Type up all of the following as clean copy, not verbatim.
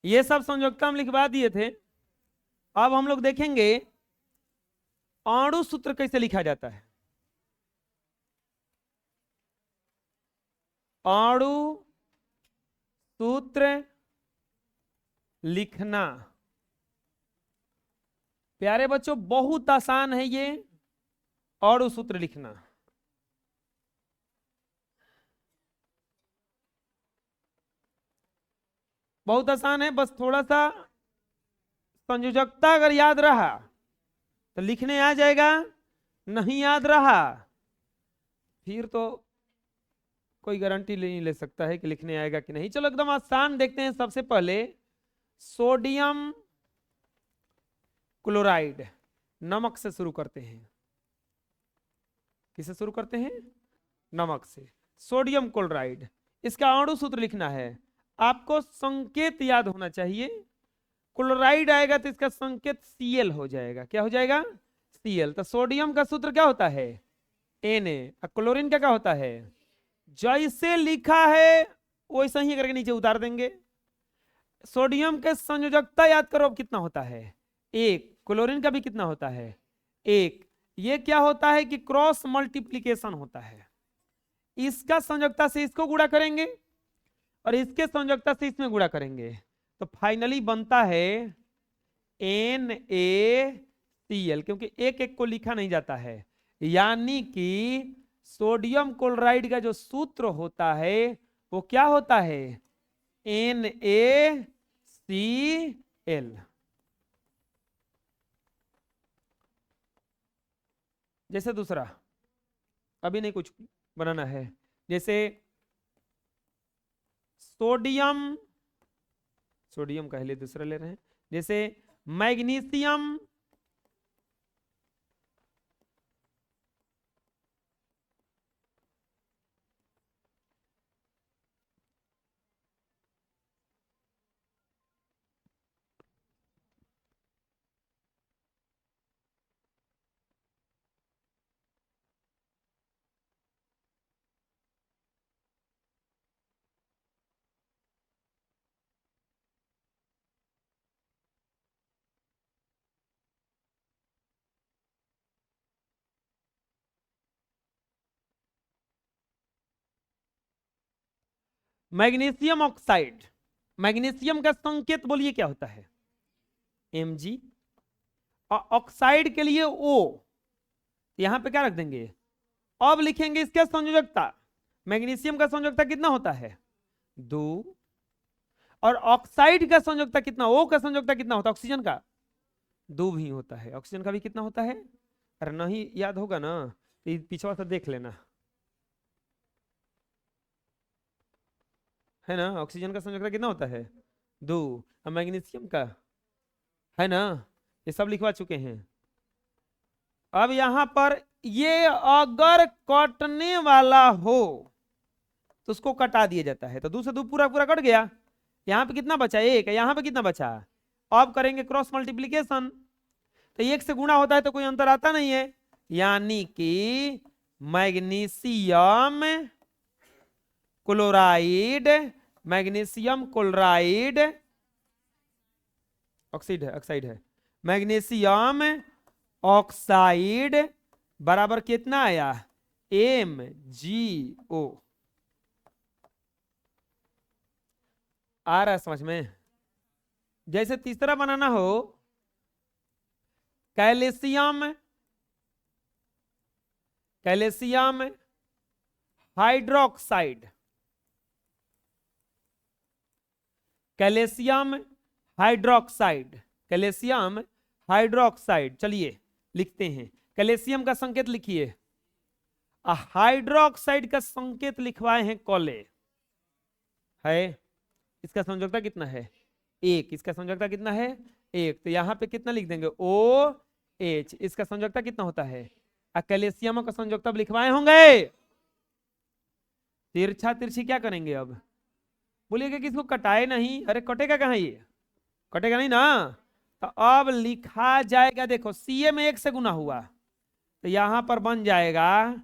ये सब संयोजकता हम लिखवा दिए थे। अब हम लोग देखेंगे अणु सूत्र कैसे लिखा जाता है। अणु सूत्र लिखना प्यारे बच्चों बहुत आसान है ये अणु सूत्र लिखना। बहुत आसान है, बस थोड़ा सा संयोजकता अगर याद रहा तो लिखने आ जाएगा, नहीं याद रहा फिर तो कोई गारंटी नहीं ले सकता है कि लिखने आएगा कि नहीं। चलो एकदम आसान देखते हैं। सबसे पहले सोडियम क्लोराइड, नमक से शुरू करते हैं। किससे शुरू करते हैं? नमक से। सोडियम क्लोराइड, इसका अणु सूत्र लिखना है। आपको संकेत याद होना चाहिए। क्लोराइड आएगा तो इसका संकेत Cl हो जाएगा। क्या हो जाएगा? Cl। तो सोडियम का सूत्र क्या होता है? Na। और क्लोरीन का क्या होता है? जैसे लिखा है वैसे ही करके नीचे उतार देंगे। सोडियम के संयोजकता याद करो अब कितना होता है? 1। क्लोरीन का भी कितना होता है? 1। ये क्या होता है कि क्रॉस मल्टीप्लीकेशन होता है। इसका संयोजकता से इसको गुणा करेंगे और इसके संयोजकता से इसमें गुणा करेंगे तो फाइनली बनता है NaCl, क्योंकि एक एक को लिखा नहीं जाता है। यानी कि सोडियम क्लोराइड का जो सूत्र होता है वो क्या होता है? NaCl। जैसे दूसरा, अभी नहीं कुछ बनाना है। जैसे सोडियम, सोडियम का लिए दूसरा ले रहे हैं। जैसे मैग्नीशियम मैग्नीशियम ऑक्साइड, मैग्नीशियम का संकेत बोलिए क्या होता है? Mg। और ऑक्साइड के लिए O, यहां पे क्या रख देंगे? अब लिखेंगे इसका संयोजकता। मैग्नीशियम का संयोजकता कितना होता है? 2। और ऑक्साइड का संयोजकता कितना, O का संयोजकता कितना होता है? ऑक्सीजन का 2 भी होता है। ऑक्सीजन का भी कितना होता है? अरे नहीं याद होगा ना तो पिछवा से देख लेना, है ना। ऑक्सीजन का संयोजकता कितना होता है? 2। और मैग्नीशियम का है ना, ये सब लिखवा चुके हैं। अब यहां पर ये अगर कटने वाला हो तो उसको कटा दिया जाता है। तो 2 से 2 पूरा पूरा कट गया। यहां पे कितना बचा? 1। यहां पे कितना बचा? अब करेंगे क्रॉस मल्टीप्लीकेशन तो 1 से गुणा होता है तो कोई अंतर आता नहीं है। यानी कि magnesium chloride, magnesium chloride oxide है, ऑक्साइड है। मैग्नीशियम ऑक्साइड बराबर कितना आया? MgO। आ रहा है समझ में? जैसे तीसरा बनाना हो, calcium, calcium hydroxide, calcium hydroxide, calcium hydroxide. चलिए लिखते हैं। कैल्शियम का संकेत लिखिए, हाइड्रोक्साइड का संकेत लिखवाए हैं कोले है। इसका संयोजकता कितना है? 1। इसका संयोजकता कितना है? 1। तो यहां पे कितना लिख देंगे? OH। इसका संयोजकता कितना होता है? कैल्शियम का संयोजकता लिखवाए होंगे। तिरछा तिरछी क्या करेंगे अब? बोलिएगा कि इसको कटाए नहीं। अरे कटेगा कहाँ, ये कटेगा नहीं ना। तो अब लिखा जाएगा, देखो Ca में 1 से गुना हुआ तो यहां पर बन जाएगा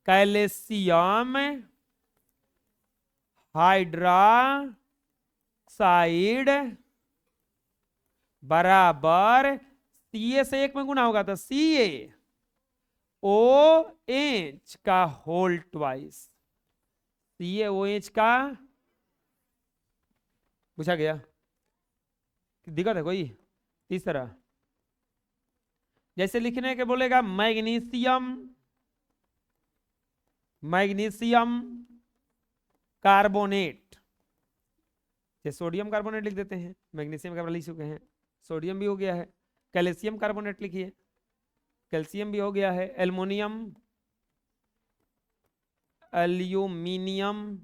कैल्शियम हाइड्रोक्साइड बराबर सी से 1 में गुना होगा तो सी ए ओ एच का होल ट्वाइस, सी ए ओ एच का। पूछा गया, दिक्कत है कोई? तीसरा जैसे लिखने के बोलेगा मैग्नीशियम, मैग्नीशियम कार्बोनेट, ये सोडियम कार्बोनेट लिख देते हैं, मैग्नीशियम कार्बोनेट लिख चुके हैं, सोडियम भी हो गया है। कैल्शियम कार्बोनेट लिखिए, कैल्शियम भी हो गया है। Aluminium, aluminium,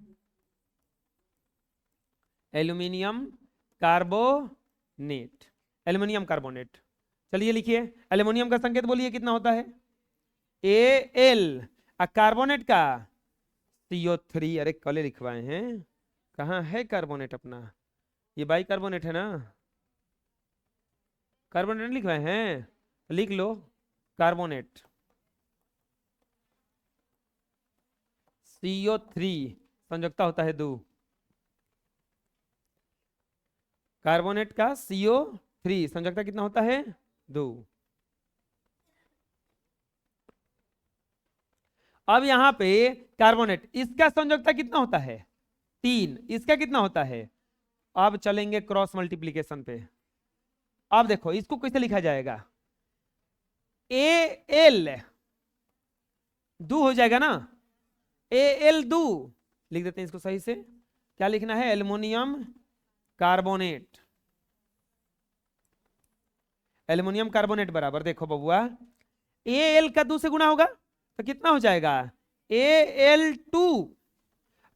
aluminium carbonate, aluminium carbonate. चलिए लिखिए, एल्युमिनियम का संकेत बोलिए कितना होता है? एल। कार्बोनेट का CO3। अरे कल लिखवाए हैं, कहाँ है कार्बोनेट अपना? ये बाई कार्बोनेट है ना, कार्बोनेट लिखवाए हैं, लिख लो कार्बोनेट। CO3 संयोजकता होता है 2, कार्बोनेट का CO3 संयोजकता कितना होता है? 2। अब यहां पे कार्बोनेट, इसका संयोजकता कितना होता है? 3। इसका कितना होता है? अब चलेंगे क्रॉस मल्टीप्लीकेशन पे। अब देखो इसको कैसे लिखा जाएगा? एल 2 हो जाएगा ना, एल 2 लिख देते हैं इसको सही से। क्या लिखना है? एल्युमिनियम कार्बोनेट, एल्युमिनियम कार्बोनेट बराबर, देखो बबुआ, एल का 2 से गुना होगा तो कितना हो जाएगा? Al2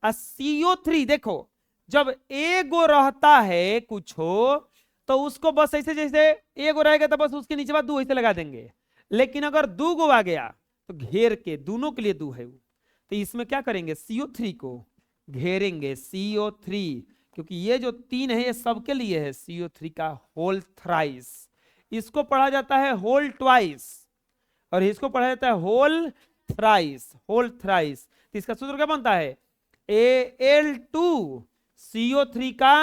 CO3। देखो जब एगो रहता है कुछ हो तो उसको बस ऐसे, जैसे एगो रहेगा तो बस उसके नीचे बाद 2 ऐसे लगा देंगे, लेकिन अगर 2 गो आ गया तो घेर के दोनों के लिए 2 है वो, तो इसमें क्या करेंगे? CO3 को घेरेंगे, CO3, क्योंकि ये जो 3 है ये सबके लिए है, CO3 का होल थ्राइस। इसको पढ़ा जाता है होल ट्वाइस और इसको पढ़ा जाता है होल थ्राइस, होल थ्राइस। तो इसका सूत्र क्या बनता है? Al2CO3 का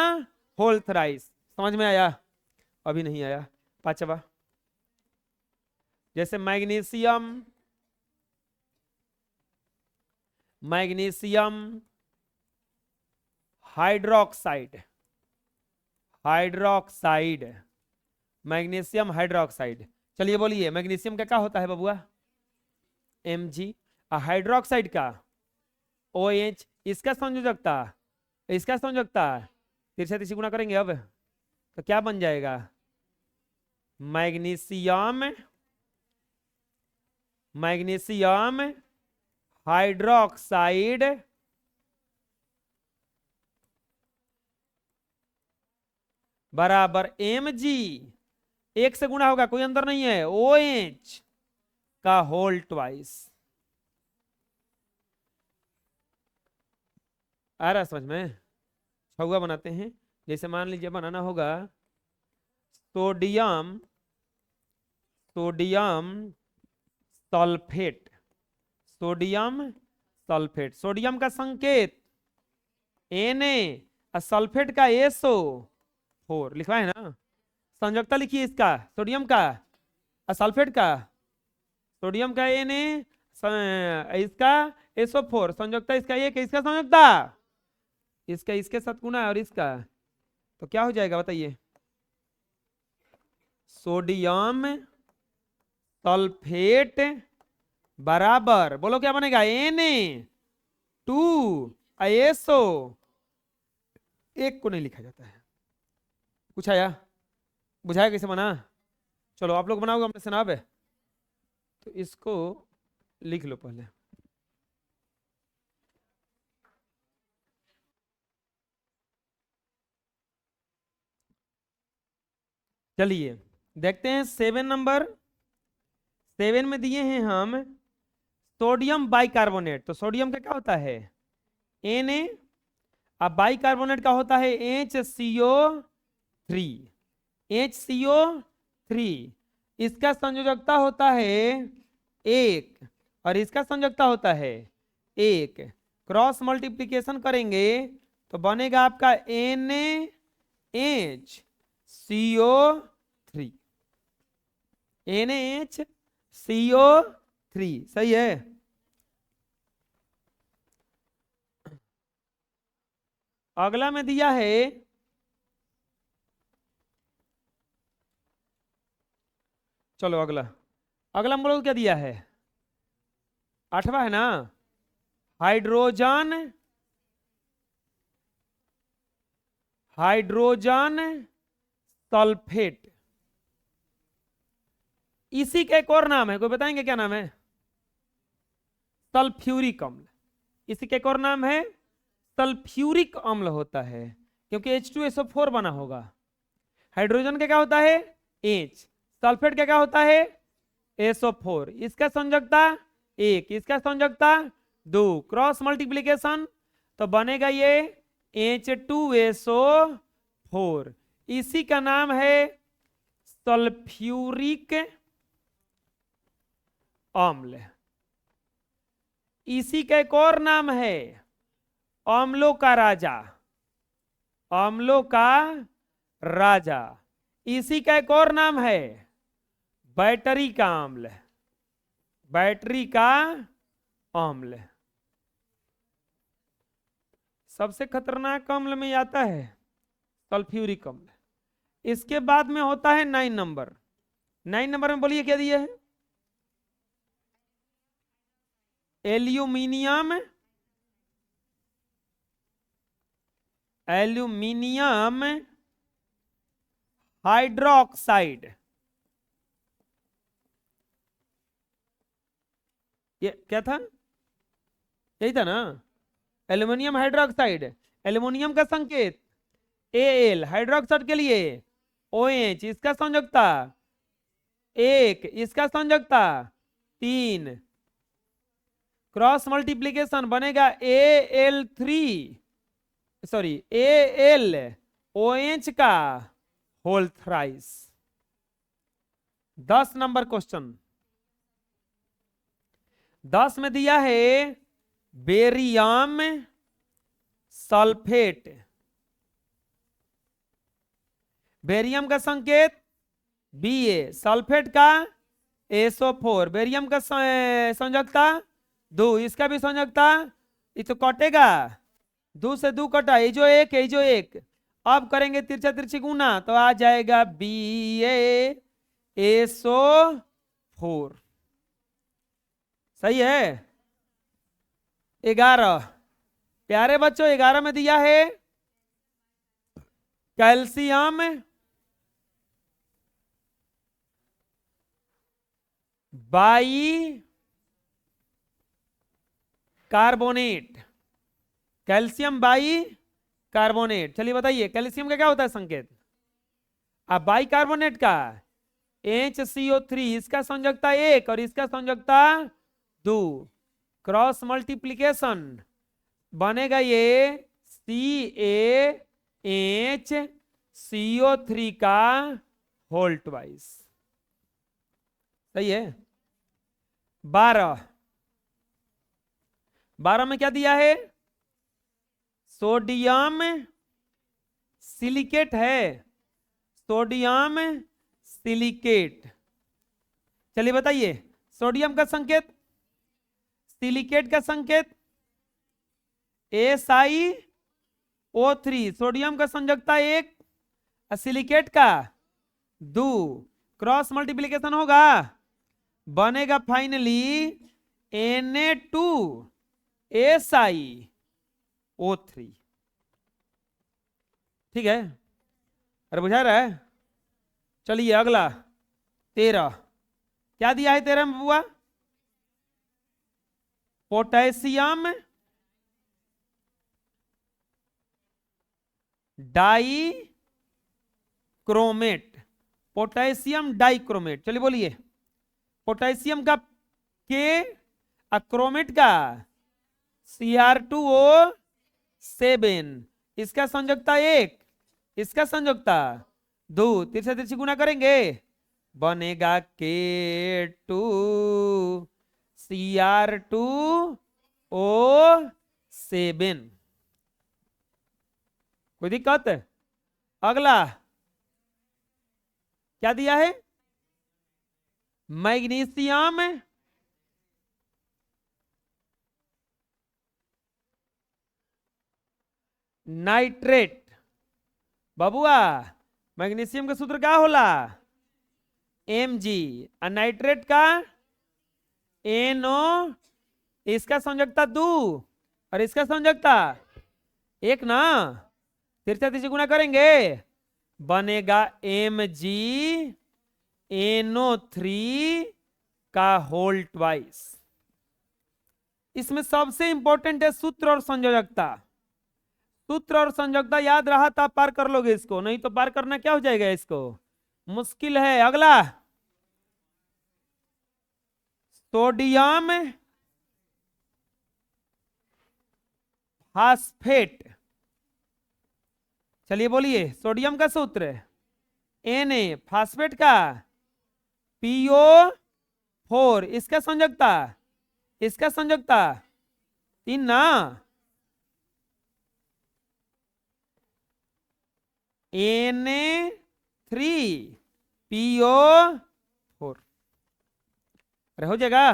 होल थ्राइस। समझ में आया? अभी नहीं आया। 5वां, जैसे magnesium, magnesium hydroxide, hydroxide, magnesium hydroxide. चलिए बोलिए मैग्नीशियम का क्या होता है बबुआ? Mg। हाइड्रोक्साइड का OH। इसका संयोजकता, इसका संयोजकता तिरछा तिरछी गुना करेंगे अब तो क्या बन जाएगा? मैग्नीशियम, मैग्नीशियम हाइड्रोक्साइड बराबर Mg। 1 से गुना होगा, कोई अंदर नहीं है, OH का होल ट्वाइस। आ रहा समझ में? छुआ बनाते हैं, जैसे मान लीजिए बनाना होगा sodium, sodium sulphate, sodium sulphate. Sodium का संकेत Na, सल्फेट का SO4 लिखवा है ना। संयोजकता लिखिए इसका, सोडियम का सल्फेट का, सोडियम का Na, इसका SO4, संयोजकता इसका 1 है, इसका संयोजकता इसका इसके साथ गुना है और इसका, तो क्या हो जाएगा बताइए? सोडियम सल्फेट बराबर, बोलो क्या बनेगा? Na2SO। 1 को नहीं लिखा जाता है। कुछ आया? बुझाया कैसे बना? चलो आप लोग बनाओगे, हमने सुना है तो इसको लिख लो पहले। चलिए देखते हैं 7 नंबर। 7 में दिए हैं हम सोडियम बाइकार्बोनेट। तो सोडियम का क्या होता है? Na। अब बाइकार्बोनेट का होता है HCO3, HCO3। इसका संयोजकता होता है 1 और इसका संयोजकता होता है 1। क्रॉस मल्टीप्लिकेशन करेंगे तो बनेगा आपका NaHCO3 NaHCO3 सही है। अगला में दिया है, चलो अगला, अगला हम लोग क्या दिया है, 8वां है ना, हाइड्रोजन, हाइड्रोजन सल्फेट। इसी का एक और नाम है, कोई बताएंगे क्या नाम है? सल्फ्यूरिक अम्ल। इसी का एक और नाम है सल्फ्यूरिक अम्ल होता है, क्योंकि H2SO4 बना होगा। हाइड्रोजन का क्या होता है? H। सल्फेट का क्या होता है? SO4। इसका संयोजकता 1, इसका संयोजकता 2, क्रॉस मल्टीप्लीकेशन तो बनेगा ये H2SO4। इसी का नाम है सल्फ्यूरिक अम्ल। इसी का एक और नाम है अम्लों का राजा, अम्लों का राजा। इसी का एक और नाम है बैटरी का अम्ल, बैटरी का अम्ल। सबसे खतरनाक अम्ल में आता है सल्फ्यूरिक अम्ल। इसके बाद में होता है 9 नंबर। 9 नंबर में बोलिए क्या दिए है? Aluminium, aluminium hydroxide. ये क्या था? यही था ना, एल्यूमिनियम हाइड्रोक्साइड। एल्यूमिनियम का संकेत Al, हाइड्रोक्साइड के लिए OH। इसका संयोजकता 1, इसका संयोजकता 3, क्रॉस मल्टीप्लीकेशन बनेगा Al3, सॉरी AlOH का होल थ्राइस। 10 number question. 10 में दिया है बेरियम सल्फेट। बेरियम का संकेत Ba, सल्फेट का SO4। बेरियम का संयोजकता 2, इसका भी संयोजकता, ये तो कटेगा, 2 से 2 कटा, ये जो एक है, ये जो एक। अब करेंगे तिरछा तिरछी गुना तो आ जाएगा BaSO4। सही है। 11 प्यारे बच्चों, 11 में दिया है calcium by carbonate, calcium by carbonate. चलिए बताइए कैल्शियम का क्या होता है संकेत? अब बाई कार्बोनेट का HCO3, इसका संयोजकता 1 और इसका संयोजकता 2, क्रॉस मल्टीप्लीकेशन बनेगा ये CaHCO3 का होल ट्वाइस। सही है। 12 में क्या दिया है? सोडियम सिलिकेट है, सोडियम सिलिकेट। चलिए बताइए सोडियम का संकेत, सिलिकेट का संकेत SiO3। सोडियम का संयोजकता 1, सिलिकेट का 2, क्रॉस मल्टीप्लीकेशन होगा बनेगा फाइनली Na2SiO3। ठीक है, अरे बुझा रहा है। चलिए अगला 13 क्या दिया है? 13 में बुआ potassium dichromate, potassium dichromate. चलिए बोलिए पोटेशियम का के, क्रोमेट का Cr2O7। इसका संयोजकता 1, इसका संयोजकता 2, तिरछा तिरछी गुना करेंगे बनेगा K2Cr2O7। कोई दिक्कत? अगला क्या दिया है? Magnesium nitrate. बबुआ मैग्नीशियम का सूत्र क्या होला? Mg। और नाइट्रेट का NO। इसका संयोजकता 2 और इसका संयोजकता 1 ना। तिरछा तिरछी गुना करेंगे बनेगा MgNO3 का होल ट्वाइस। इसमें सबसे इंपॉर्टेंट है सूत्र और संयोजकता। सूत्र और संयोजकता याद रहा तो आप पार कर लोगे इसको, नहीं तो पार करना क्या हो जाएगा, इसको मुश्किल है। अगला सोडियम फास्फेट। चलिए बोलिए, सोडियम का सूत्र Na, फास्फेट का PO4। इसका संयोजकता 3 ना। Na3PO4। अरे हो जाएगा।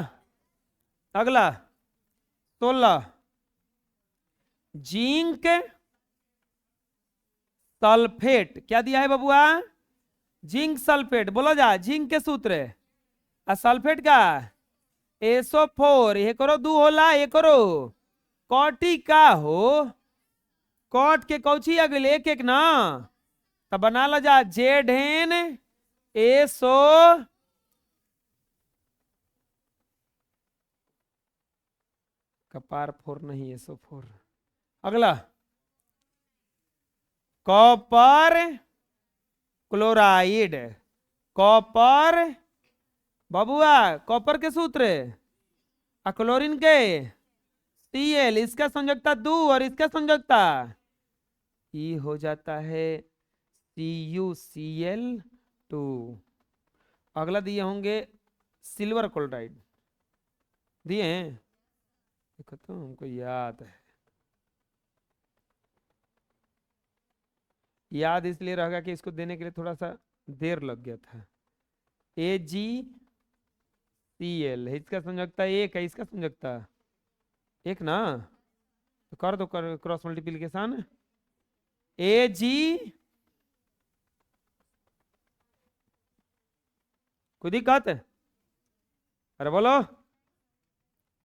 अगला 16 जिंक सल्फेट। क्या दिया है बबुआ? Zinc sulphate. बोलो जा, जिंक के सूत्र और सल्फेट का SO4। ये करो 2 होला, ये करो कॉटी का हो, कॉट के कौची अगले एक एक ना, तब बना लो जा ZnSO। कपार 4 नहीं, SO4। अगला कॉपर क्लोराइड। कॉपर बबुआ, कॉपर के सूत्र और क्लोरीन के Cl। इसका संयोजकता 2 और इसका संयोजकता ये हो जाता है CuCl2। अगला दिए होंगे सिल्वर क्लोराइड। दिए हैं, देखो तो हमको याद है। याद इसलिए रहेगा कि इसको देने के लिए थोड़ा सा देर लग गया था। AgCl है, इसका संयोजकता 1 है, इसका संयोजकता 1 ना। तो कर दो क्रॉस मल्टीप्लिकेशन। Ag कोई दिक्कत? अरे बोलो।